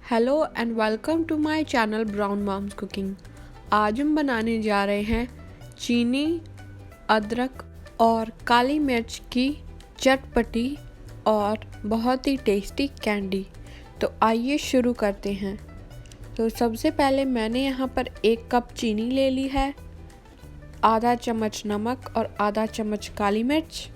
Hello and welcome to my channel Brown Moms Cooking. आज हम बनाने जा रहे हैं चीनी, अदरक और काली मिर्च की चटपटी और बहुत ही टेस्टी कैंडी। तो आइए शुरू करते हैं। तो सबसे पहले मैंने यहाँ पर 1 कप चीनी ले ली है, आधा चम्मच नमक और आधा चम्मच काली मिर्च।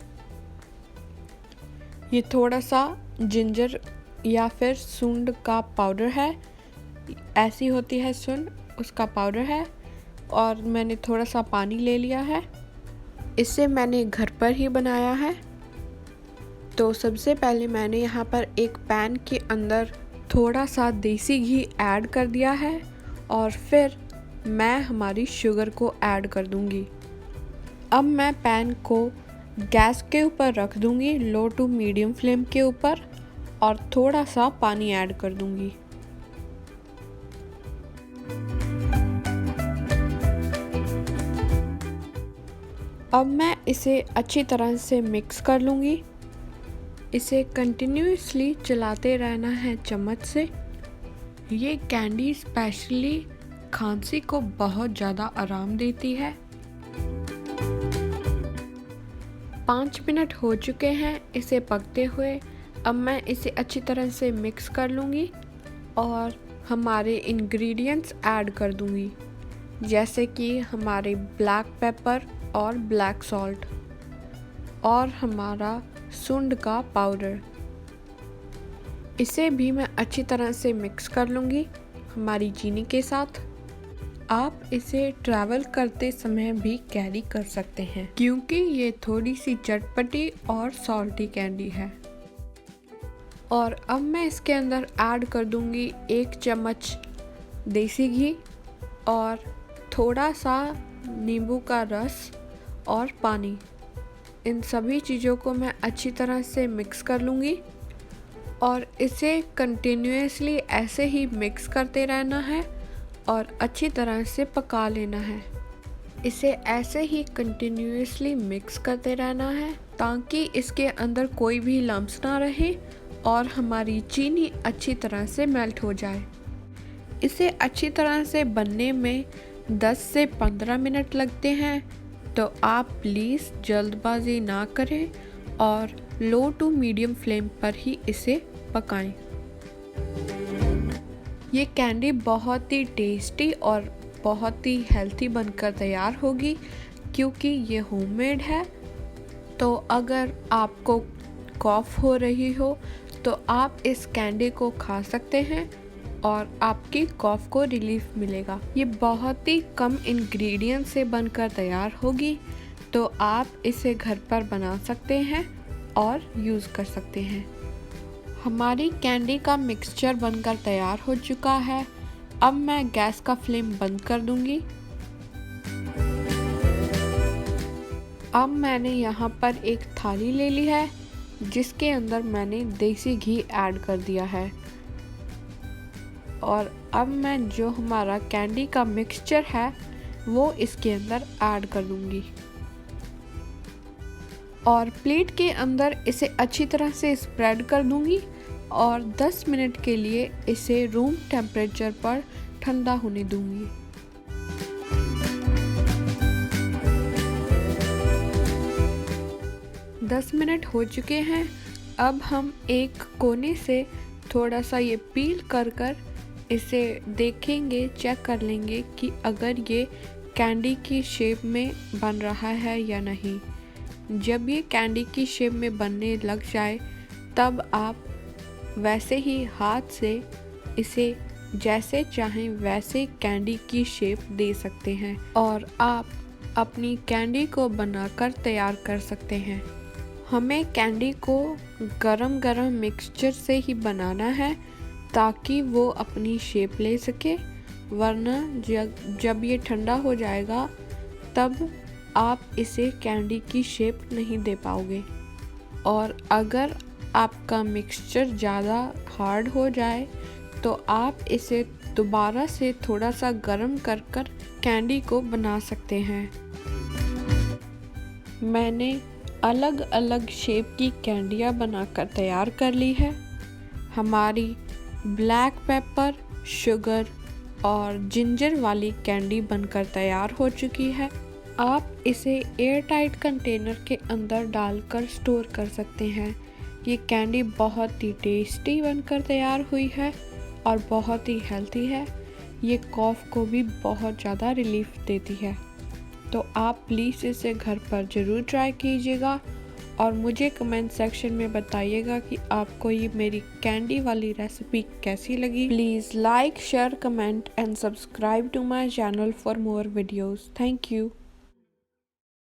ये थोड़ा सा जिंजर या फिर सूंड का पाउडर है, ऐसी होती है सूंड, उसका पाउडर है। और मैंने थोड़ा सा पानी ले लिया है, इसे मैंने घर पर ही बनाया है। तो सबसे पहले मैंने यहाँ पर एक पैन के अंदर थोड़ा सा देसी घी ऐड कर दिया है और फिर मैं हमारी शुगर को ऐड कर दूँगी। अब मैं पैन को गैस के ऊपर रख दूँगी, लो टू मीडियम फ्लेम के ऊपर, और थोड़ा सा पानी ऐड कर दूंगी। अब मैं इसे अच्छी तरह से मिक्स कर लूँगी। इसे कंटिन्यूअसली चलाते रहना है चम्मच से। ये कैंडी स्पेशली खांसी को बहुत ज़्यादा आराम देती है। 5 मिनट हो चुके हैं इसे पकते हुए। अब मैं इसे अच्छी तरह से मिक्स कर लूँगी और हमारे इंग्रेडिएंट्स ऐड कर दूँगी, जैसे कि हमारे ब्लैक पेपर और ब्लैक सॉल्ट और हमारा सूंड का पाउडर। इसे भी मैं अच्छी तरह से मिक्स कर लूँगी हमारी चीनी के साथ। आप इसे ट्रैवल करते समय भी कैरी कर सकते हैं, क्योंकि ये थोड़ी सी चटपटी और सॉल्टी कैंडी है। और अब मैं इसके अंदर ऐड कर दूंगी 1 चम्मच देसी घी और थोड़ा सा नींबू का रस और पानी। इन सभी चीज़ों को मैं अच्छी तरह से मिक्स कर लूँगी और इसे कंटिन्यूअसली ऐसे ही मिक्स करते रहना है और अच्छी तरह से पका लेना है। इसे ऐसे ही कंटिन्यूअसली मिक्स करते रहना है ताकि इसके अंदर कोई भी लम्स ना रहे और हमारी चीनी अच्छी तरह से मेल्ट हो जाए। इसे अच्छी तरह से बनने में 10 से 15 मिनट लगते हैं, तो आप प्लीज़ जल्दबाजी ना करें और लो टू मीडियम फ्लेम पर ही इसे पकाएं। ये कैंडी बहुत ही टेस्टी और बहुत ही हेल्थी बनकर तैयार होगी, क्योंकि ये होममेड है। तो अगर आपको कॉफ़ हो रही हो तो आप इस कैंडी को खा सकते हैं और आपकी कॉफ़ को रिलीफ मिलेगा। ये बहुत ही कम इंग्रेडिएंट से बनकर तैयार होगी, तो आप इसे घर पर बना सकते हैं और यूज़ कर सकते हैं। हमारी कैंडी का मिक्सचर बनकर तैयार हो चुका है। अब मैं गैस का फ्लेम बंद कर दूंगी। अब मैंने यहाँ पर एक थाली ले ली है, जिसके अंदर मैंने देसी घी ऐड कर दिया है। और अब मैं जो हमारा कैंडी का मिक्सचर है वो इसके अंदर ऐड कर दूंगी और प्लेट के अंदर इसे अच्छी तरह से स्प्रेड कर दूंगी और 10 मिनट के लिए इसे रूम टेम्परेचर पर ठंडा होने दूंगी। दस मिनट हो चुके हैं। अब हम एक कोने से थोड़ा सा ये पील कर इसे देखेंगे, चेक कर लेंगे कि अगर ये कैंडी की शेप में बन रहा है या नहीं। जब ये कैंडी की शेप में बनने लग जाए तब आप वैसे ही हाथ से इसे जैसे चाहें वैसे कैंडी की शेप दे सकते हैं और आप अपनी कैंडी को बनाकर तैयार कर सकते हैं। हमें कैंडी को गरम गरम मिक्सचर से ही बनाना है ताकि वो अपनी शेप ले सके, वरना जब ये ठंडा हो जाएगा तब आप इसे कैंडी की शेप नहीं दे पाओगे। और अगर आपका मिक्सचर ज़्यादा हार्ड हो जाए तो आप इसे दोबारा से थोड़ा सा गरम कर कैंडी को बना सकते हैं। मैंने अलग अलग शेप की कैंडियाँ बनाकर तैयार कर ली है। हमारी ब्लैक पेपर, शुगर और जिंजर वाली कैंडी बनकर तैयार हो चुकी है। आप इसे एयर टाइट कंटेनर के अंदर डालकर स्टोर कर सकते हैं। ये कैंडी बहुत ही टेस्टी बनकर तैयार हुई है और बहुत ही हेल्थी है। ये कॉफ़ को भी बहुत ज़्यादा रिलीफ देती है। तो आप प्लीज़ इसे घर पर ज़रूर ट्राई कीजिएगा और मुझे कमेंट सेक्शन में बताइएगा कि आपको ये मेरी कैंडी वाली रेसिपी कैसी लगी। Please like, share, comment and subscribe to my channel for more videos. Thank you.